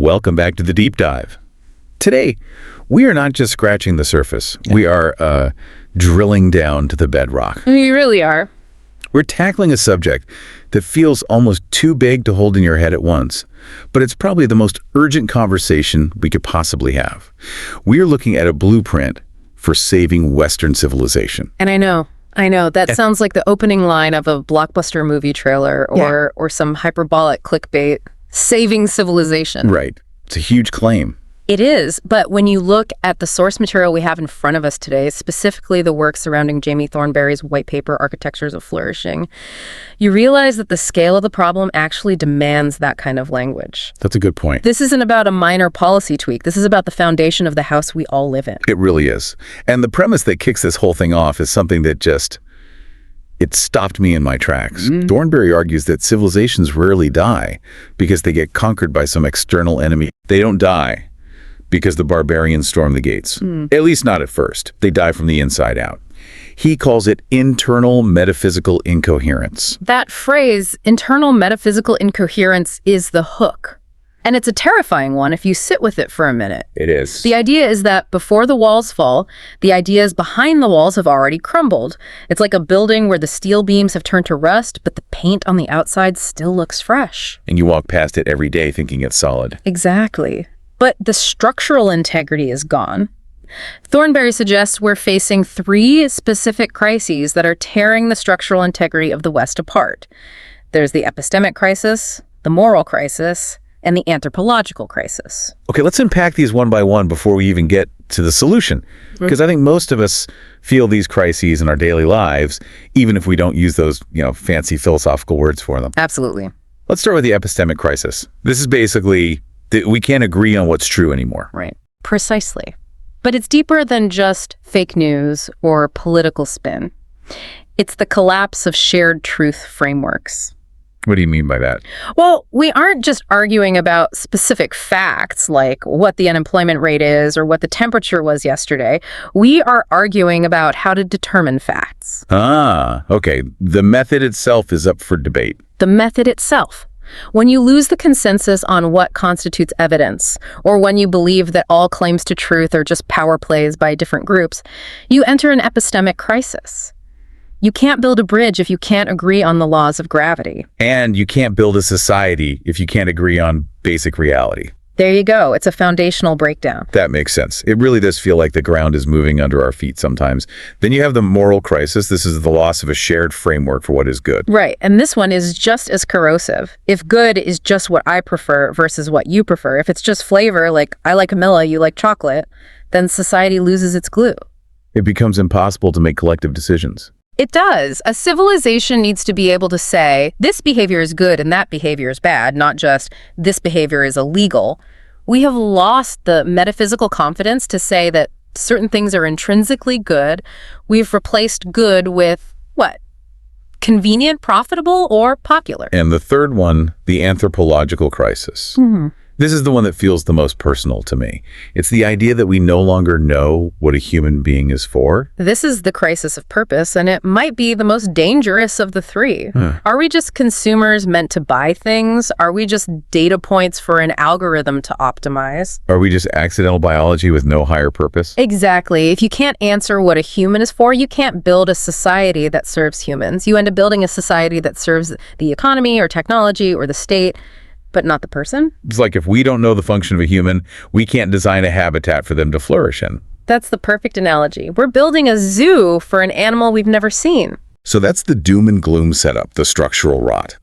Welcome back to the Deep Dive. Today, we are not just scratching the surface. We are drilling down to the bedrock. You really are. We're tackling a subject that feels almost too big to hold in your head at once, but it's probably the most urgent conversation we could possibly have. We are looking at a blueprint for saving Western civilization. And I know. That sounds like the opening line of a blockbuster movie trailer or some hyperbolic clickbait. Saving civilization. Right. It's a huge claim. It is, but when you look at the source material we have in front of us today, specifically the work surrounding Jamie Thornberry's white paper, Architectures of Flourishing, you realize that the scale of the problem actually demands that kind of language. That's a good point. This isn't about a minor policy tweak. This is about the foundation of the house we all live in. It really is. And the premise that kicks this whole thing off is something that it stopped me in my tracks. Thornberry argues that civilizations rarely die because they get conquered by some external enemy. They don't die because the barbarians storm the gates. At least not at first. They die from the inside out. He calls it internal metaphysical incoherence. That phrase, internal metaphysical incoherence, is the hook. And it's a terrifying one if you sit with it for a minute. It is. The idea is that before the walls fall, the ideas behind the walls have already crumbled. It's like a building where the steel beams have turned to rust, but the paint on the outside still looks fresh. And you walk past it every day thinking it's solid. Exactly. But the structural integrity is gone. Thornberry suggests we're facing 3 specific crises that are tearing the structural integrity of the West apart. There's the epistemic crisis, the moral crisis, and the anthropological crisis. Okay, let's unpack these one by one before we even get to the solution. Because I think most of us feel these crises in our daily lives, even if we don't use those, fancy philosophical words for them. Absolutely. Let's start with the epistemic crisis. This is basically that we can't agree on what's true anymore. Right. Precisely. But it's deeper than just fake news or political spin. It's the collapse of shared truth frameworks. What do you mean by that? Well, we aren't just arguing about specific facts like what the unemployment rate is or what the temperature was yesterday. We are arguing about how to determine facts. Okay. The method itself is up for debate. The method itself. When you lose the consensus on what constitutes evidence, or when you believe that all claims to truth are just power plays by different groups, you enter an epistemic crisis. You can't build a bridge if you can't agree on the laws of gravity. And you can't build a society if you can't agree on basic reality. There you go. It's a foundational breakdown. That makes sense. It really does feel like the ground is moving under our feet sometimes. Then you have the moral crisis. This is the loss of a shared framework for what is good. Right. And this one is just as corrosive. If good is just what I prefer versus what you prefer, if it's just flavor, like I like vanilla, you like chocolate, then society loses its glue. It becomes impossible to make collective decisions. It does. A civilization needs to be able to say, this behavior is good and that behavior is bad, not just this behavior is illegal. We have lost the metaphysical confidence to say that certain things are intrinsically good. We've replaced good with what? Convenient, profitable, or popular. And the third one, the anthropological crisis. This is the one that feels the most personal to me. It's the idea that we no longer know what a human being is for. This is the crisis of purpose, and it might be the most dangerous of the 3. Are we just consumers meant to buy things? Are we just data points for an algorithm to optimize? Are we just accidental biology with no higher purpose? Exactly. If you can't answer what a human is for, you can't build a society that serves humans. You end up building a society that serves the economy or technology or the state, but not the person. It's like if we don't know the function of a human, we can't design a habitat for them to flourish in. That's the perfect analogy. We're building a zoo for an animal we've never seen. So that's the doom and gloom setup, the structural rot.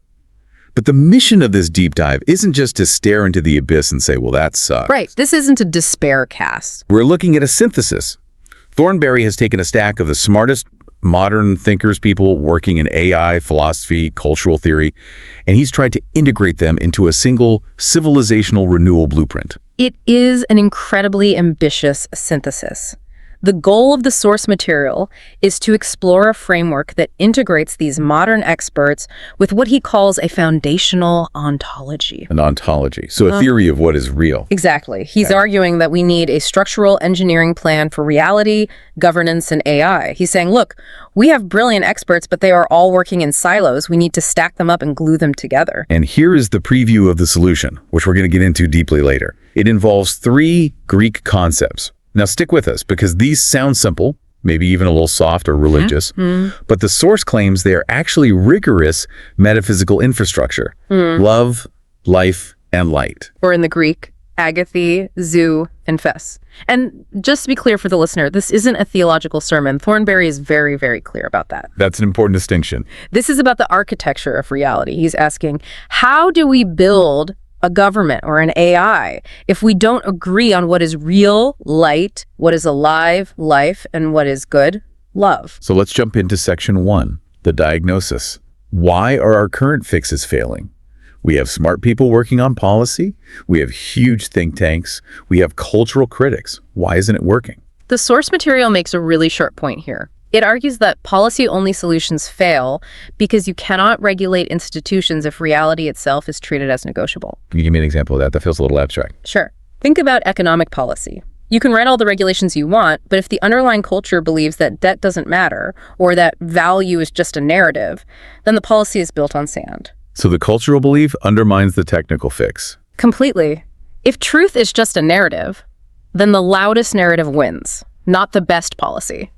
But the mission of this deep dive isn't just to stare into the abyss and say, well, that sucks. Right. This isn't a despair cast. We're looking at a synthesis. Thornberry has taken a stack of the smartest modern thinkers, people working in AI, philosophy, cultural theory, and he's tried to integrate them into a single civilizational renewal blueprint. It is an incredibly ambitious synthesis. The goal of the source material is to explore a framework that integrates these modern experts with what he calls a foundational ontology. An ontology. So a theory of what is real. Exactly. He's arguing that we need a structural engineering plan for reality, governance, and AI. He's saying, look, we have brilliant experts, but they are all working in silos. We need to stack them up and glue them together. And here is the preview of the solution, which we're going to get into deeply later. It involves 3 Greek concepts. Now stick with us, because these sound simple, maybe even a little soft or religious, but the source claims they are actually rigorous metaphysical infrastructure. Love, life, and light. Or in the Greek, agathe, zoo, and fes. And just to be clear for the listener, this isn't a theological sermon. Thornberry is very, very clear about that. That's an important distinction. This is about the architecture of reality. He's asking, how do we build a government or an AI if we don't agree on what is real, light, what is alive, life, and what is good, love? So let's jump into section 1, the diagnosis. Why are our current fixes failing? We have smart people working on policy. We have huge think tanks. We have cultural critics. Why isn't it working? The source material makes a really sharp point here. It argues that policy-only solutions fail because you cannot regulate institutions if reality itself is treated as negotiable. Can you give me an example of that? That feels a little abstract. Sure. Think about economic policy. You can write all the regulations you want, but if the underlying culture believes that debt doesn't matter or that value is just a narrative, then the policy is built on sand. So the cultural belief undermines the technical fix. Completely. If truth is just a narrative, then the loudest narrative wins, not the best policy.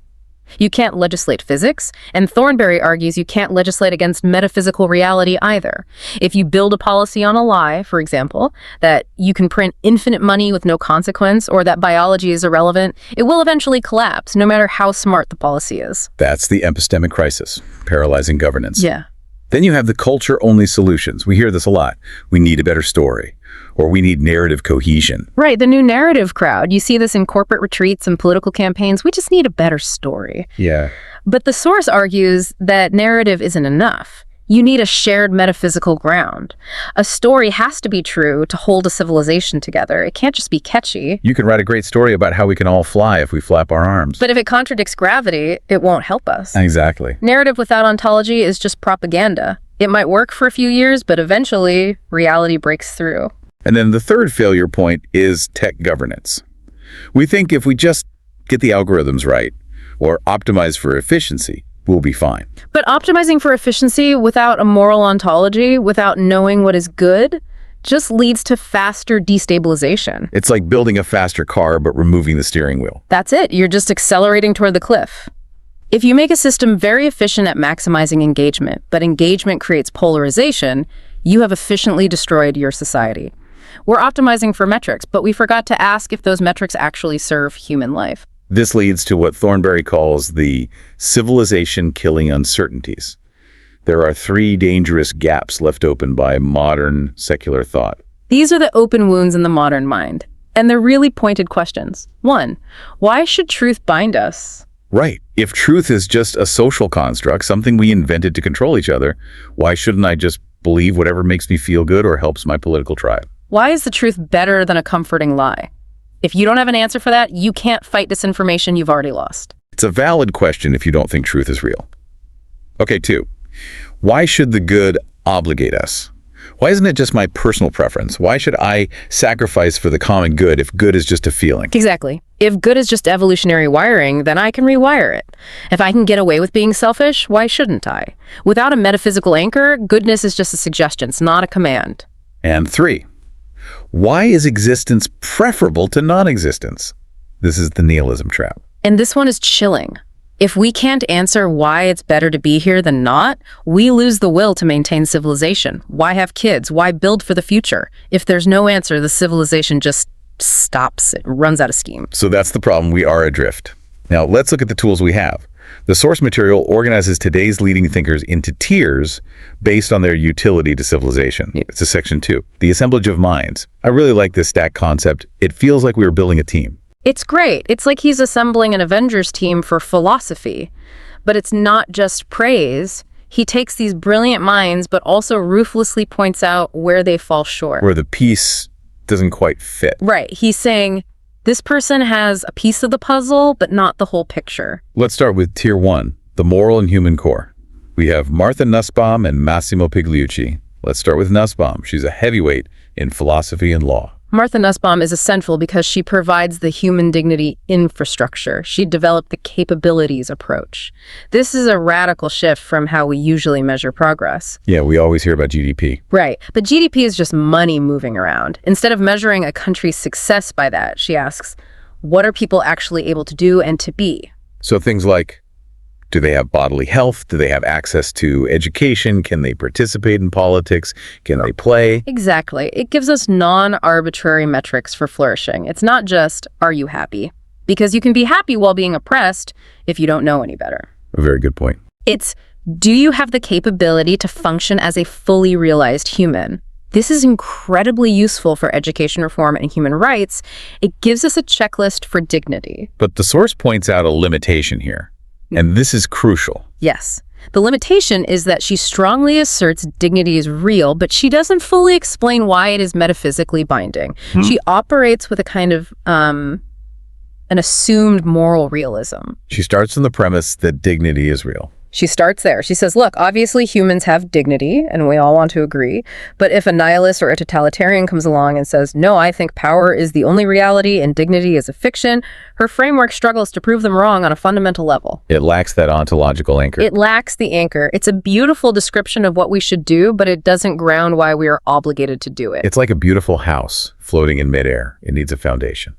You can't legislate physics, and Thornberry argues you can't legislate against metaphysical reality either. If you build a policy on a lie, for example, that you can print infinite money with no consequence, or that biology is irrelevant, it will eventually collapse, no matter how smart the policy is. That's the epistemic crisis, paralyzing governance. Yeah. Then you have the culture-only solutions. We hear this a lot. We need a better story, or we need narrative cohesion. Right, the new narrative crowd. You see this in corporate retreats and political campaigns. We just need a better story. Yeah. But the source argues that narrative isn't enough. You need a shared metaphysical ground. A story has to be true to hold a civilization together. It can't just be catchy. You can write a great story about how we can all fly if we flap our arms. But if it contradicts gravity, it won't help us. Exactly. Narrative without ontology is just propaganda. It might work for a few years, but eventually reality breaks through. And then the third failure point is tech governance. We think if we just get the algorithms right or optimize for efficiency, we'll be fine. But optimizing for efficiency without a moral ontology, without knowing what is good, just leads to faster destabilization. It's like building a faster car but removing the steering wheel. That's it. You're just accelerating toward the cliff. If you make a system very efficient at maximizing engagement, but engagement creates polarization, you have efficiently destroyed your society. We're optimizing for metrics, but we forgot to ask if those metrics actually serve human life. This leads to what Thornberry calls the civilization-killing uncertainties. There are 3 dangerous gaps left open by modern secular thought. These are the open wounds in the modern mind, and they're really pointed questions. 1, why should truth bind us? Right. If truth is just a social construct, something we invented to control each other, why shouldn't I just believe whatever makes me feel good or helps my political tribe? Why is the truth better than a comforting lie? If you don't have an answer for that, you can't fight disinformation. You've already lost. It's a valid question if you don't think truth is real. Okay, 2. Why should the good obligate us? Why isn't it just my personal preference? Why should I sacrifice for the common good if good is just a feeling? Exactly. If good is just evolutionary wiring, then I can rewire it. If I can get away with being selfish, why shouldn't I? Without a metaphysical anchor, goodness is just a suggestion. It's not a command. And 3. Why is existence preferable to non-existence? This is the nihilism trap. And this one is chilling. If we can't answer why it's better to be here than not, we lose the will to maintain civilization. Why have kids? Why build for the future? If there's no answer, the civilization just stops. It runs out of steam. So that's the problem. We are adrift. Now, let's look at the tools we have. The source material organizes today's leading thinkers into tiers based on their utility to civilization. It's a section 2, the assemblage of minds. I really like this stack concept. It feels like we were building a team. It's great. It's like he's assembling an Avengers team for philosophy. But it's not just praise. He takes these brilliant minds, but also ruthlessly points out where they fall short. Where the piece doesn't quite fit. Right. He's saying, This person has a piece of the puzzle, but not the whole picture. Let's start with Tier 1, the moral and human core. We have Martha Nussbaum and Massimo Pigliucci. Let's start with Nussbaum. She's a heavyweight in philosophy and law. Martha Nussbaum is essential because she provides the human dignity infrastructure. She developed the capabilities approach. This is a radical shift from how we usually measure progress. Yeah, we always hear about GDP. Right, but GDP is just money moving around. Instead of measuring a country's success by that, she asks, what are people actually able to do and to be? So things like, do they have bodily health? Do they have access to education? Can they participate in politics? Can they play? Exactly. It gives us non-arbitrary metrics for flourishing. It's not just, are you happy? Because you can be happy while being oppressed if you don't know any better. A very good point. It's, do you have the capability to function as a fully realized human? This is incredibly useful for education reform and human rights. It gives us a checklist for dignity. But the source points out a limitation here. And this is crucial. Yes. The limitation is that she strongly asserts dignity is real, but she doesn't fully explain why it is metaphysically binding. She operates with a kind of an assumed moral realism. She starts on the premise that dignity is real. She starts there. She says, look, obviously humans have dignity, and we all want to agree. But if a nihilist or a totalitarian comes along and says, no, I think power is the only reality and dignity is a fiction, her framework struggles to prove them wrong on a fundamental level. It lacks that ontological anchor. It lacks the anchor. It's a beautiful description of what we should do, but it doesn't ground why we are obligated to do it. It's like a beautiful house floating in midair. It needs a foundation.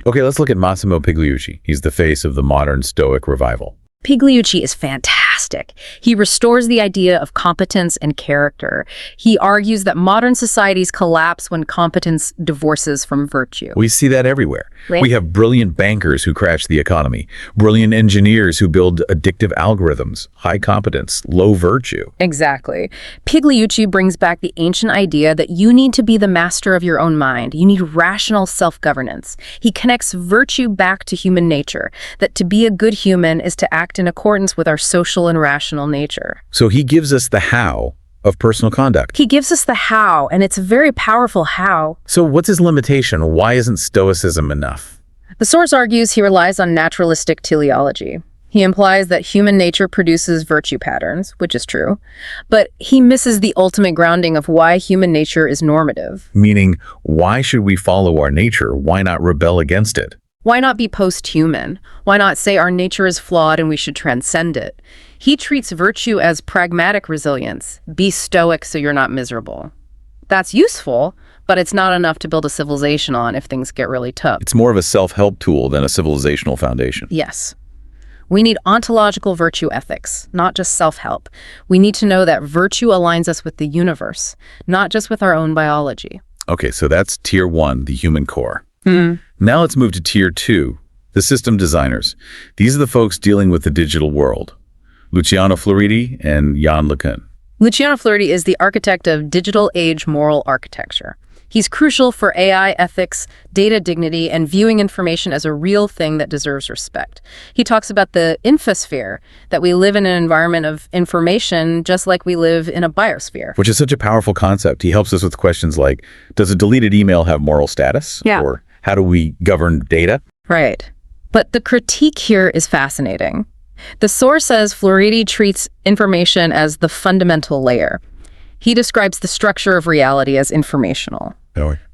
Okay, let's look at Massimo Pigliucci. He's the face of the modern Stoic revival. Pigliucci is fantastic. He restores the idea of competence and character. He argues that modern societies collapse when competence divorces from virtue. We see that everywhere. Right. We have brilliant bankers who crash the economy, brilliant engineers who build addictive algorithms, high competence, low virtue. Exactly. Pigliucci brings back the ancient idea that you need to be the master of your own mind. You need rational self-governance. He connects virtue back to human nature, that to be a good human is to act in accordance with our social and rational nature. So he gives us the how of personal conduct. He gives us the how, and it's a very powerful how. So what's his limitation? Why isn't Stoicism enough? The source argues he relies on naturalistic teleology. He implies that human nature produces virtue patterns, which is true, but he misses the ultimate grounding of why human nature is normative. Meaning, why should we follow our nature? Why not rebel against it? Why not be post-human? Why not say our nature is flawed and we should transcend it? He treats virtue as pragmatic resilience. Be stoic so you're not miserable. That's useful, but it's not enough to build a civilization on if things get really tough. It's more of a self-help tool than a civilizational foundation. Yes. We need ontological virtue ethics, not just self-help. We need to know that virtue aligns us with the universe, not just with our own biology. Okay, so that's Tier 1, the human core. Now let's move to Tier 2, the system designers. These are the folks dealing with the digital world. Luciano Floridi and Yann LeCun. Luciano Floridi is the architect of digital age moral architecture. He's crucial for AI ethics, data dignity, and viewing information as a real thing that deserves respect. He talks about the infosphere, that we live in an environment of information just like we live in a biosphere. Which is such a powerful concept. He helps us with questions like, does a deleted email have moral status? Yeah. Or how do we govern data? Right. But the critique here is fascinating. The source says Floridi treats information as the fundamental layer. He describes the structure of reality as informational.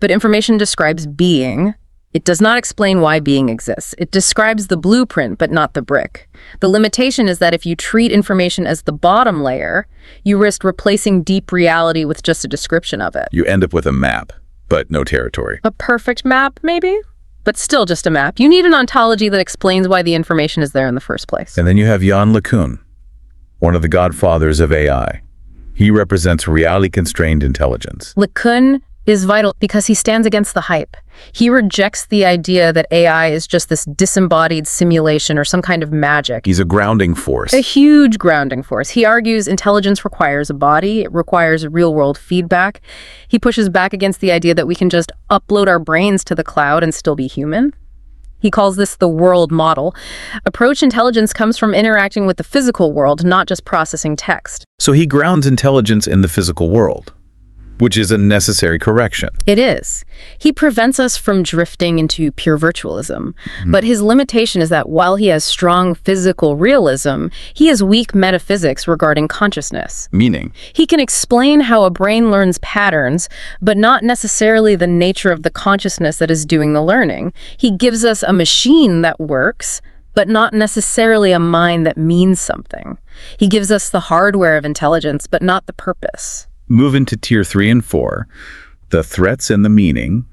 But information describes being. It does not explain why being exists. It describes the blueprint, but not the brick. The limitation is that if you treat information as the bottom layer, you risk replacing deep reality with just a description of it. You end up with a map, but no territory. A perfect map, maybe? But still just a map. You need an ontology that explains why the information is there in the first place. And then you have Yann LeCun, one of the godfathers of AI. He represents reality-constrained intelligence. LeCun is vital because he stands against the hype. He rejects the idea that AI is just this disembodied simulation or some kind of magic. He's a grounding force. A huge grounding force. He argues intelligence requires a body. It requires real-world feedback. He pushes back against the idea that we can just upload our brains to the cloud and still be human. He calls this the world model. Approach intelligence comes from interacting with the physical world, not just processing text. So he grounds intelligence in the physical world. which is a necessary correction. It is. He prevents us from drifting into pure virtualism. But his limitation is that while he has strong physical realism, he has weak metaphysics regarding consciousness. Meaning? He can explain how a brain learns patterns, but not necessarily the nature of the consciousness that is doing the learning. He gives us a machine that works, but not necessarily a mind that means something. He gives us the hardware of intelligence, but not the purpose. Move into tier 3 and 4, the threats and the meaning.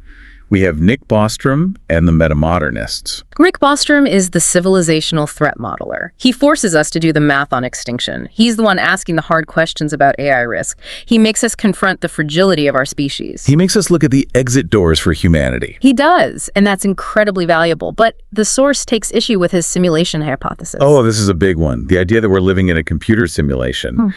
We have Nick Bostrom and the metamodernists. Rick Bostrom is the civilizational threat modeler. He forces us to do the math on extinction. He's the one asking the hard questions about AI risk. He makes us confront the fragility of our species. He makes us look at the exit doors for humanity. He does, and that's incredibly valuable. But the source takes issue with his simulation hypothesis. Oh, this is a big one. The idea that we're living in a computer simulation.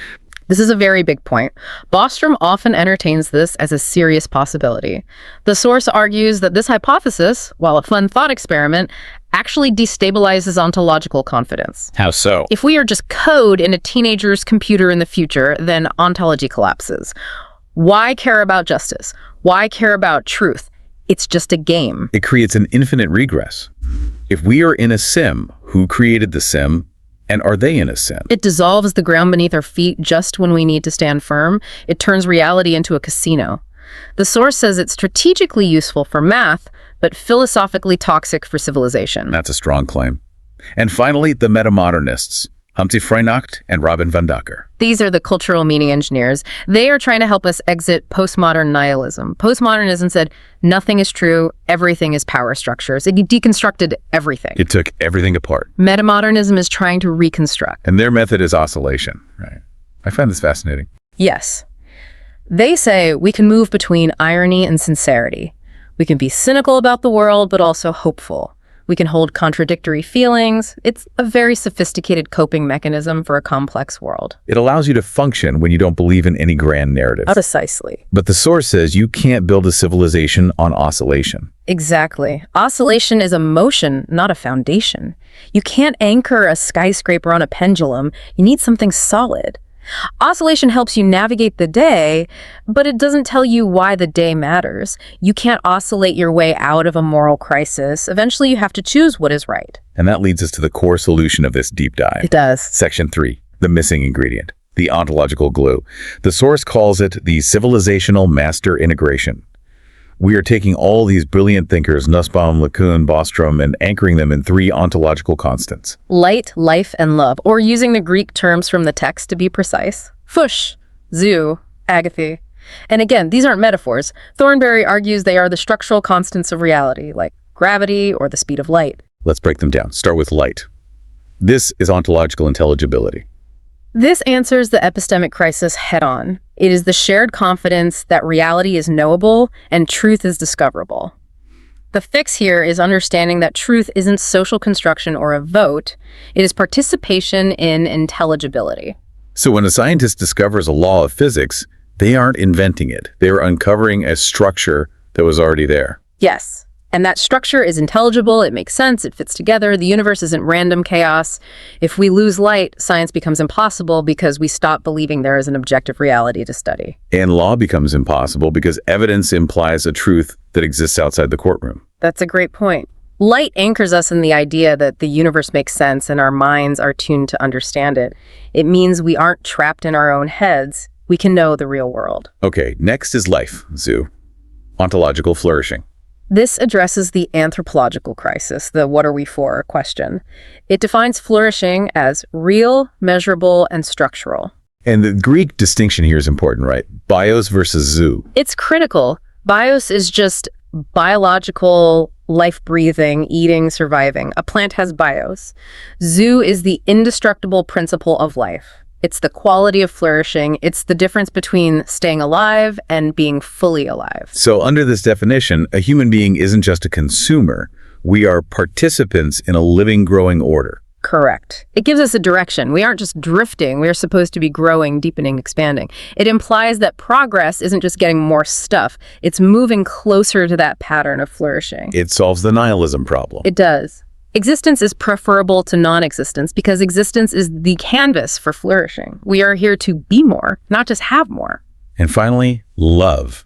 This is a very big point. Bostrom often entertains this as a serious possibility. The source argues that this hypothesis, while a fun thought experiment, actually destabilizes ontological confidence. How so? If we are just code in a teenager's computer in the future, then ontology collapses. Why care about justice? Why care about truth? It's just a game. It creates an infinite regress. If we are in a sim, who created the sim? And are they in a sim? It dissolves the ground beneath our feet just when we need to stand firm. It turns reality into a casino. The source says it's strategically useful for math, but philosophically toxic for civilization. That's a strong claim. And finally, the metamodernists, Humpty Freinacht and Robin van Ducker. These are the cultural meaning engineers. They are trying to help us exit postmodern nihilism. Postmodernism said nothing is true, everything is power structures. It deconstructed everything. It took everything apart. Metamodernism is trying to reconstruct. And their method is oscillation, right? I find this fascinating. Yes. They say we can move between irony and sincerity. We can be cynical about the world, but also hopeful. We can hold contradictory feelings. It's a very sophisticated coping mechanism for a complex world. It allows you to function when you don't believe in any grand narrative. Precisely. But the source says you can't build a civilization on oscillation. Exactly. Oscillation is a motion, not a foundation. You can't anchor a skyscraper on a pendulum. You need something solid. Oscillation helps you navigate the day, but it doesn't tell you why the day matters. You can't oscillate your way out of a moral crisis. Eventually, you have to choose what is right. And that leads us to the core solution of this deep dive. It does. Section 3, the missing ingredient, the ontological glue. The source calls it the civilizational master integration. We are taking all these brilliant thinkers, Nussbaum, LeCun, Bostrom, and anchoring them in 3 ontological constants. Light, life, and love, or using the Greek terms from the text to be precise. Fush, zoo, agathe. And again, these aren't metaphors. Thornberry argues they are the structural constants of reality, like gravity or the speed of light. Let's break them down. Start with light. This is ontological intelligibility. This answers the epistemic crisis head-on. It is the shared confidence that reality is knowable and truth is discoverable. The fix here is understanding that truth isn't social construction or a vote. It is participation in intelligibility. So when a scientist discovers a law of physics, they aren't inventing it. They are uncovering a structure that was already there. Yes. And that structure is intelligible, it makes sense, it fits together, the universe isn't random chaos. If we lose light, science becomes impossible because we stop believing there is an objective reality to study. And law becomes impossible because evidence implies a truth that exists outside the courtroom. That's a great point. Light anchors us in the idea that the universe makes sense and our minds are tuned to understand it. It means we aren't trapped in our own heads. We can know the real world. Okay, next is life, Zoo. Ontological flourishing. This addresses the anthropological crisis, the what are we for question. It defines flourishing as real, measurable, and structural. And the Greek distinction here is important, right? Bios versus zoo. It's critical. Bios is just biological, life-breathing, eating, surviving. A plant has bios. Zoo is the indestructible principle of life. It's the quality of flourishing. It's the difference between staying alive and being fully alive. So under this definition, a human being isn't just a consumer. We are participants in a living, growing order. Correct. It gives us a direction. We aren't just drifting. We are supposed to be growing, deepening, expanding. It implies that progress isn't just getting more stuff. It's moving closer to that pattern of flourishing. It solves the nihilism problem. It does. Existence is preferable to non-existence because existence is the canvas for flourishing. We are here to be more, not just have more. And finally, love,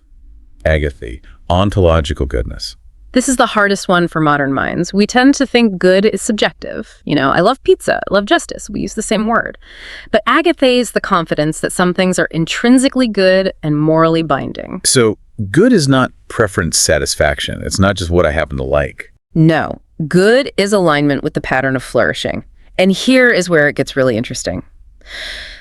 agathe, ontological goodness. This is the hardest one for modern minds. We tend to think good is subjective. I love pizza, I love justice. We use the same word. But agathe is the confidence that some things are intrinsically good and morally binding. So good is not preference satisfaction. It's not just what I happen to like. No, good is alignment with the pattern of flourishing. And here is where it gets really interesting.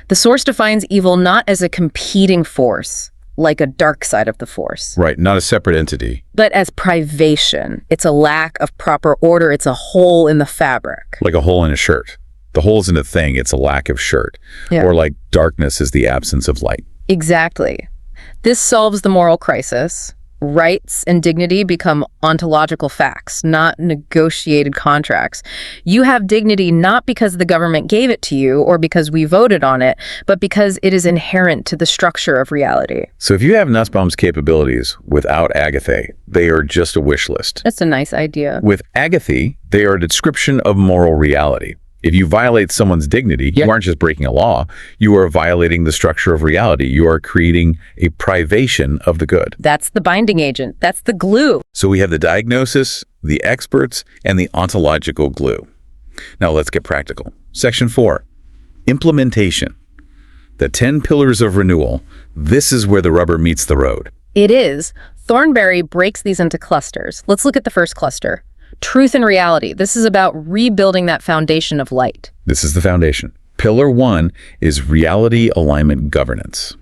The source defines evil not as a competing force, like a dark side of the force. Right, not a separate entity. But as privation. It's a lack of proper order. It's a hole in the fabric. Like a hole in a shirt. The hole isn't a thing, it's a lack of shirt. Yeah. Or like darkness is the absence of light. Exactly. This solves the moral crisis. Rights and dignity become ontological facts, not negotiated contracts. You have dignity not because the government gave it to you or because we voted on it, but because it is inherent to the structure of reality. So if you have Nussbaum's capabilities without agathe, they are just a wish list. That's a nice idea. With agathe, they are a description of moral reality. If you violate someone's dignity, you aren't just breaking a law, you are violating the structure of reality. You are creating a privation of the good. That's the binding agent. That's the glue. So we have the diagnosis, the experts, and the ontological glue. Now let's get practical. Section 4, implementation. The 10 pillars of renewal. This is where the rubber meets the road. It is. Thornberry breaks these into clusters. Let's look at the first cluster. Truth and reality. This is about rebuilding that foundation of light. This is the foundation. Pillar 1 is reality alignment governance.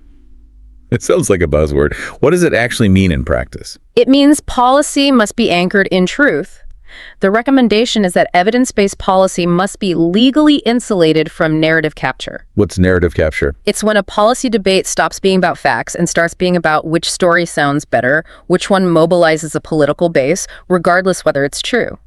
It sounds like a buzzword. What does it actually mean in practice? It means policy must be anchored in truth. The recommendation is that evidence-based policy must be legally insulated from narrative capture. What's narrative capture? It's when a policy debate stops being about facts and starts being about which story sounds better, which one mobilizes a political base, regardless whether it's true.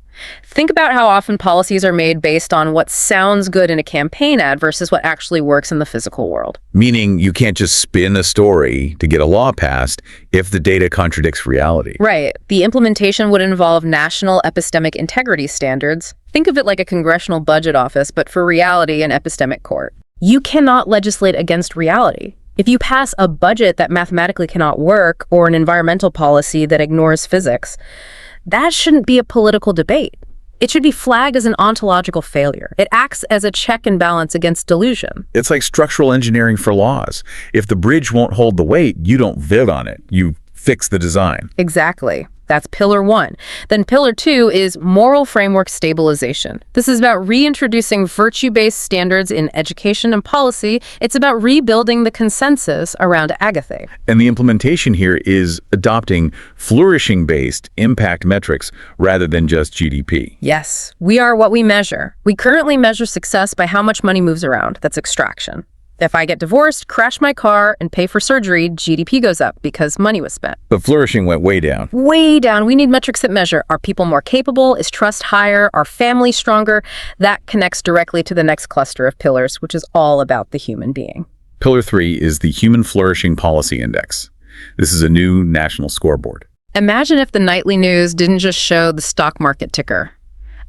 Think about how often policies are made based on what sounds good in a campaign ad versus what actually works in the physical world. Meaning you can't just spin a story to get a law passed if the data contradicts reality. Right. The implementation would involve national epistemic integrity standards. Think of it like a congressional budget office, but for reality and epistemic court. You cannot legislate against reality. If you pass a budget that mathematically cannot work or an environmental policy that ignores physics, that shouldn't be a political debate. It should be flagged as an ontological failure. It acts as a check and balance against delusion. It's like structural engineering for laws. If the bridge won't hold the weight, you don't bid on it. You fix the design. Exactly. That's pillar 1. Then pillar 2 is moral framework stabilization. This is about reintroducing virtue-based standards in education and policy. It's about rebuilding the consensus around agathe. And the implementation here is adopting flourishing-based impact metrics rather than just GDP. Yes, we are what we measure. We currently measure success by how much money moves around. That's extraction. If I get divorced, crash my car, and pay for surgery, GDP goes up because money was spent. But flourishing went way down. Way down. We need metrics that measure. Are people more capable? Is trust higher? Are families stronger? That connects directly to the next cluster of pillars, which is all about the human being. Pillar 3 is the Human Flourishing Policy Index. This is a new national scoreboard. Imagine if the nightly news didn't just show the stock market ticker.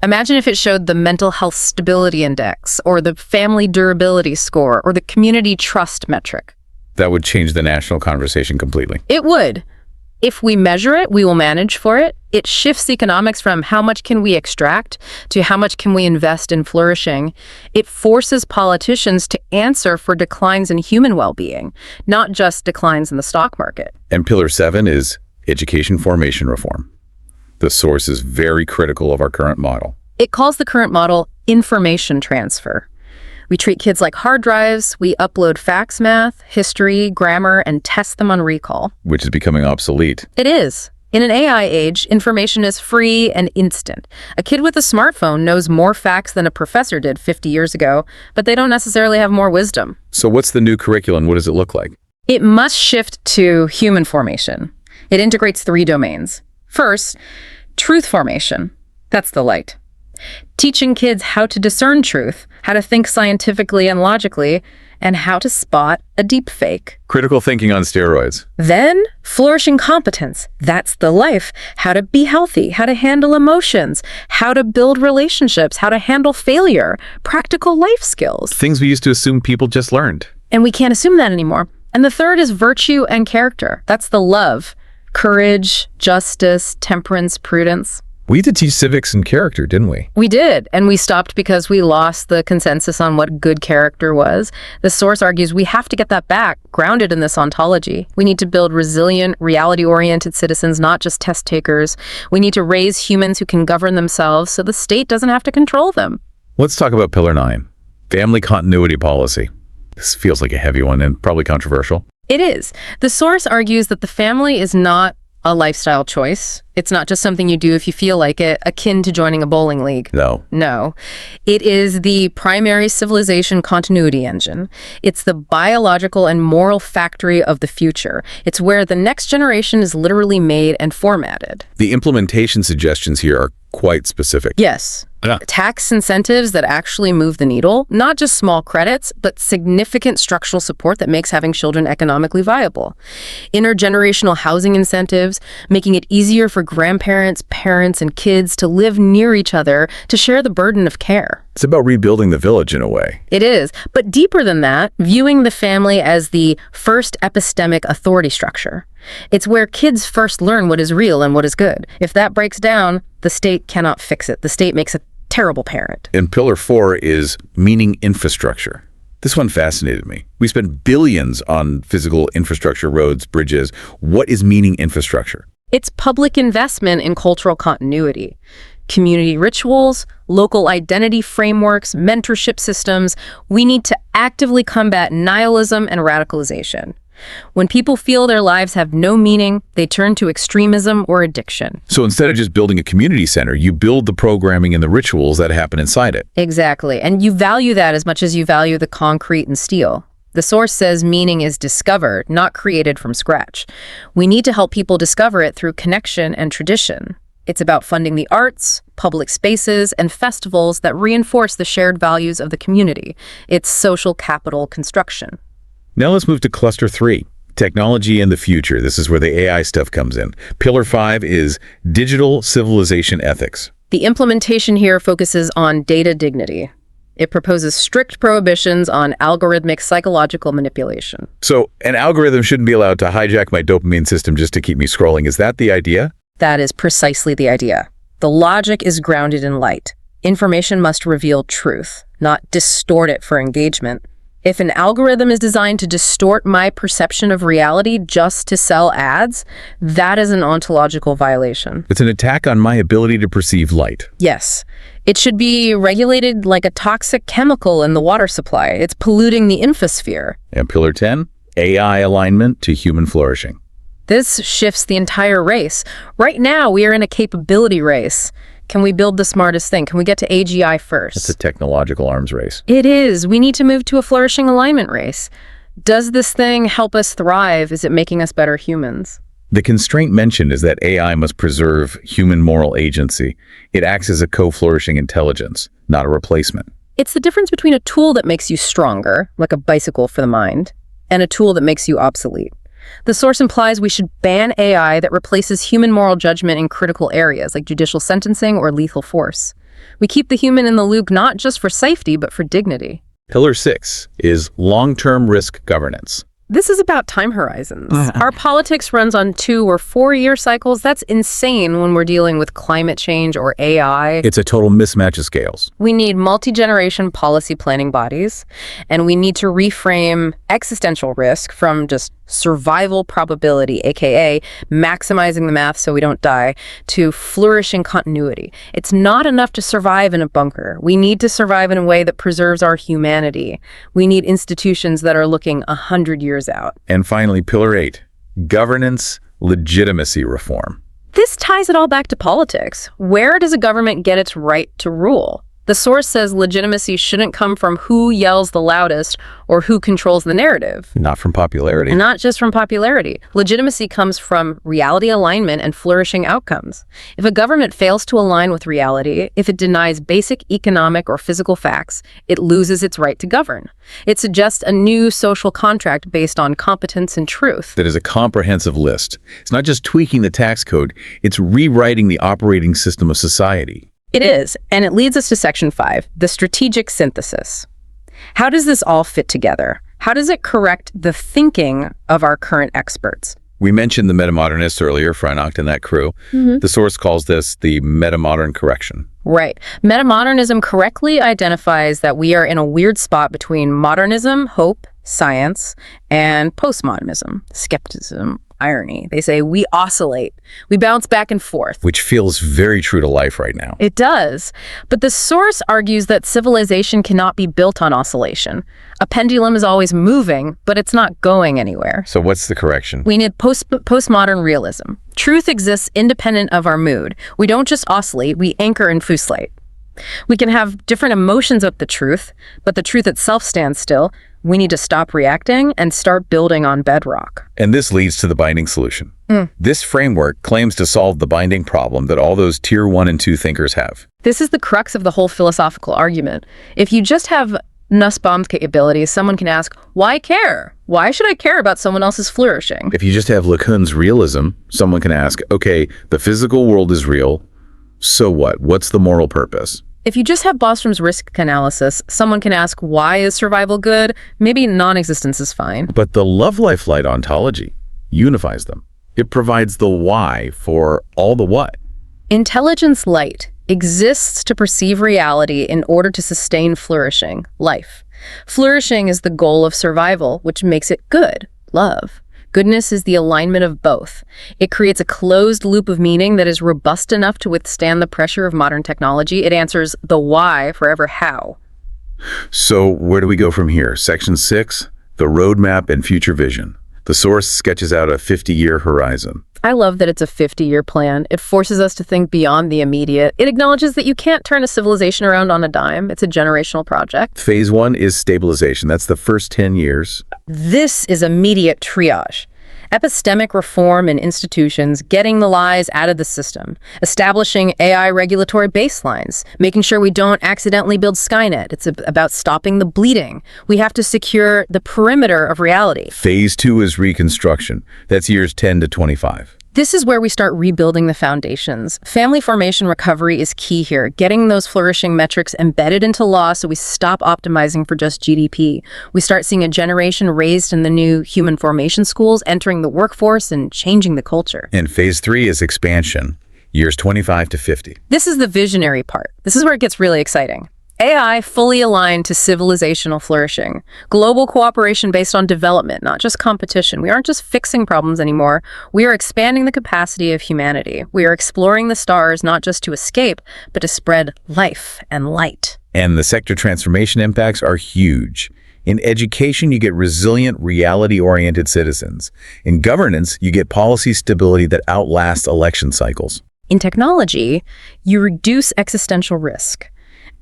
Imagine if it showed the mental health stability index, or the family durability score, or the community trust metric. That would change the national conversation completely. It would. If we measure it, we will manage for it. It shifts economics from how much can we extract to how much can we invest in flourishing. It forces politicians to answer for declines in human well-being, not just declines in the stock market. And Pillar 7 is education formation reform. The source is very critical of our current model. It calls the current model information transfer. We treat kids like hard drives. We upload facts, math, history, grammar, and test them on recall. Which is becoming obsolete. It is. In an AI age, information is free and instant. A kid with a smartphone knows more facts than a professor did 50 years ago, but they don't necessarily have more wisdom. So what's the new curriculum? What does it look like? It must shift to human formation. It integrates 3 domains. First, truth formation. That's the light. Teaching kids how to discern truth, how to think scientifically and logically, and how to spot a deep fake. Critical thinking on steroids. Then, flourishing competence. That's the life. How to be healthy, how to handle emotions, how to build relationships, how to handle failure, practical life skills. Things we used to assume people just learned. And we can't assume that anymore. And the third is virtue and character. That's the love, courage, justice, temperance, prudence. We had to teach civics and character, didn't we? We did, and we stopped because we lost the consensus on what good character was. The source argues we have to get that back, grounded in this ontology. We need to build resilient, reality-oriented citizens, not just test takers. We need to raise humans who can govern themselves so the state doesn't have to control them. Let's talk about Pillar 9, family continuity policy. This feels like a heavy one and probably controversial. It is. The source argues that the family is not a lifestyle choice. It's not just something you do if you feel like it, akin to joining a bowling league. No. It is the primary civilization continuity engine. It's the biological and moral factory of the future. It's where the next generation is literally made and formatted. The implementation suggestions here are quite specific. Yes. Yeah. Tax incentives that actually move the needle, not just small credits, but significant structural support that makes having children economically viable. Intergenerational housing incentives, making it easier for grandparents, parents, and kids to live near each other to share the burden of care. It's about rebuilding the village in a way. It is, but deeper than that, viewing the family as the first epistemic authority structure. It's where kids first learn what is real and what is good. If that breaks down, the state cannot fix it. The state makes a terrible parent. And Pillar 4 is meaning infrastructure. This one fascinated me. We spend billions on physical infrastructure, roads, bridges. What is meaning infrastructure? It's public investment in cultural continuity. Community rituals, local identity frameworks, mentorship systems. We need to actively combat nihilism and radicalization. When people feel their lives have no meaning, they turn to extremism or addiction. So instead of just building a community center, you build the programming and the rituals that happen inside it. Exactly. And you value that as much as you value the concrete and steel. The source says meaning is discovered, not created from scratch. We need to help people discover it through connection and tradition. It's about funding the arts, public spaces, and festivals that reinforce the shared values of the community. It's social capital construction. Now let's move to Cluster 3, technology and the future. This is where the AI stuff comes in. Pillar 5 is digital civilization ethics. The implementation here focuses on data dignity. It proposes strict prohibitions on algorithmic psychological manipulation. So an algorithm shouldn't be allowed to hijack my dopamine system just to keep me scrolling. Is that the idea? That is precisely the idea. The logic is grounded in light. Information must reveal truth, not distort it for engagement. If an algorithm is designed to distort my perception of reality just to sell ads, that is an ontological violation. It's an attack on my ability to perceive light. Yes. It should be regulated like a toxic chemical in the water supply. It's polluting the infosphere. And Pillar 10, AI alignment to human flourishing. This shifts the entire race. Right now, we are in a capability race. Can we build the smartest thing? Can we get to AGI first? It's a technological arms race. It is. We need to move to a flourishing alignment race. Does this thing help us thrive? Is it making us better humans? The constraint mentioned is that AI must preserve human moral agency. It acts as a co-flourishing intelligence, not a replacement. It's the difference between a tool that makes you stronger, like a bicycle for the mind, and a tool that makes you obsolete. The source implies we should ban AI that replaces human moral judgment in critical areas like judicial sentencing or lethal force. We keep the human in the loop not just for safety, but for dignity. Pillar 6 is long-term risk governance. This is about time horizons. Our politics runs on 2 or 4 year cycles. That's insane when we're dealing with climate change or AI. It's a total mismatch of scales. We need multi-generation policy planning bodies, and we need to reframe existential risk from just survival probability, aka maximizing the math so we don't die, to flourishing continuity. It's not enough to survive in a bunker. We need to survive in a way that preserves our humanity. We need institutions that are looking 100 years out. And finally, Pillar 8, governance legitimacy reform. This ties it all back to politics. Where does a government get its right to rule? The source says legitimacy shouldn't come from who yells the loudest or who controls the narrative. Not from popularity. And not just from popularity. Legitimacy comes from reality alignment and flourishing outcomes. If a government fails to align with reality, if it denies basic economic or physical facts, it loses its right to govern. It suggests a new social contract based on competence and truth. That is a comprehensive list. It's not just tweaking the tax code, it's rewriting the operating system of society. It is, and it leads us to Section 5, the strategic synthesis. How does this all fit together? How does it correct the thinking of our current experts? We mentioned the metamodernists earlier, Freinacht and that crew. The source calls this the metamodern correction. Right. Metamodernism correctly identifies that we are in a weird spot between modernism, hope, science, and postmodernism, skepticism, irony. They say we oscillate. We bounce back and forth. Which feels very true to life right now. It does. But the source argues that civilization cannot be built on oscillation. A pendulum is always moving, but it's not going anywhere. So what's the correction? We need postmodern realism. Truth exists independent of our mood. We don't just oscillate, we anchor and fusillate. We can have different emotions of the truth, but the truth itself stands still. We need to stop reacting and start building on bedrock. And this leads to the binding solution. This framework claims to solve the binding problem that all those tier 1 and 2 thinkers have. This is the crux of the whole philosophical argument. If you just have Nussbaum's capabilities, someone can ask, why care? Why should I care about someone else's flourishing? If you just have Lacan's realism, someone can ask, okay, the physical world is real, so what? What's the moral purpose? If you just have Bostrom's risk analysis, someone can ask, why is survival good? Maybe non-existence is fine. But the love-life light ontology unifies them. It provides the why for all the what. Intelligence light exists to perceive reality in order to sustain flourishing, life. Flourishing is the goal of survival, which makes it good, love. Goodness is the alignment of both. It creates a closed loop of meaning that is robust enough to withstand the pressure of modern technology. It answers the why forever how. So where do we go from here? Section 6, the roadmap and future vision. The source sketches out a 50-year horizon. I love that it's a 50-year plan. It forces us to think beyond the immediate. It acknowledges that you can't turn a civilization around on a dime. It's a generational project. Phase 1 is stabilization. That's the first 10 years. This is immediate triage. Epistemic reform in institutions, getting the lies out of the system, establishing AI regulatory baselines, making sure we don't accidentally build Skynet. It's about stopping the bleeding. We have to secure the perimeter of reality. Phase 2 is reconstruction. That's years 10 to 25. This is where we start rebuilding the foundations. Family formation recovery is key here, getting those flourishing metrics embedded into law so we stop optimizing for just GDP. We start seeing a generation raised in the new human formation schools, entering the workforce and changing the culture. And phase 3 is expansion, years 25 to 50. This is the visionary part. This is where it gets really exciting. AI fully aligned to civilizational flourishing. Global cooperation based on development, not just competition. We aren't just fixing problems anymore. We are expanding the capacity of humanity. We are exploring the stars not just to escape, but to spread life and light. And the sector transformation impacts are huge. In education, you get resilient, reality-oriented citizens. In governance, you get policy stability that outlasts election cycles. In technology, you reduce existential risk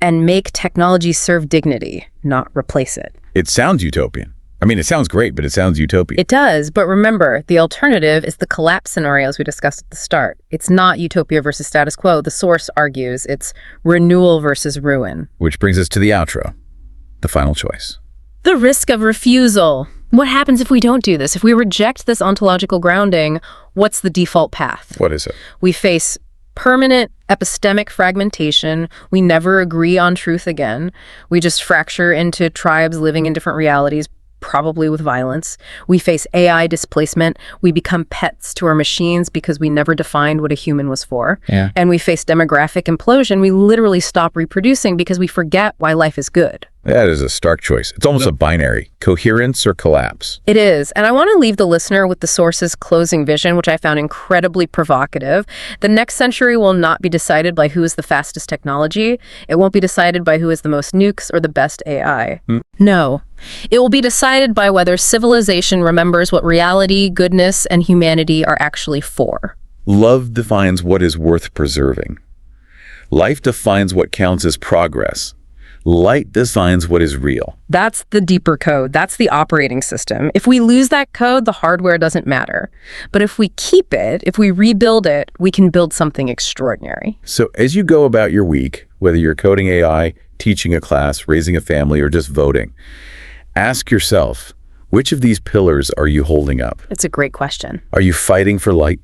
and make technology serve dignity, not replace it. It sounds utopian. I mean, it sounds great, but it sounds utopian. It does, but remember, the alternative is the collapse scenarios we discussed at the start. It's not utopia versus status quo. The source argues it's renewal versus ruin. Which brings us to the outro, the final choice. The risk of refusal. What happens if we don't do this? If we reject this ontological grounding, what's the default path? What is it? We face permanent epistemic fragmentation. We never agree on truth again. We just fracture into tribes living in different realities, probably with violence. We face AI displacement. We become pets to our machines because we never defined what a human was for. And we face demographic implosion. We literally stop reproducing because we forget why life is good. That is a stark choice. It's almost a binary, coherence or collapse. It is. And I want to leave the listener with the source's closing vision, which I found incredibly provocative. The next century will not be decided by who is the fastest technology. It won't be decided by who is the most nukes or the best AI. No. It will be decided by whether civilization remembers what reality, goodness, and humanity are actually for. Love defines what is worth preserving. Life defines what counts as progress. Light defines what is real. That's the deeper code. That's the operating system. If we lose that code, the hardware doesn't matter. But if we keep it, if we rebuild it, we can build something extraordinary. So as you go about your week, whether you're coding AI, teaching a class, raising a family, or just voting, ask yourself, which of these pillars are you holding up? It's a great question. Are you fighting for light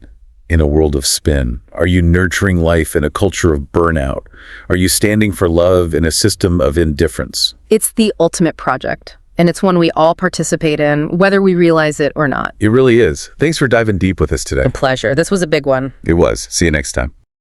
in a world of spin? Are you nurturing life in a culture of burnout? Are you standing for love in a system of indifference? It's the ultimate project. and it's one we all participate in, whether we realize it or not. It really is. Thanks for diving deep with us today. A pleasure. This was a big one. It was. See you next time.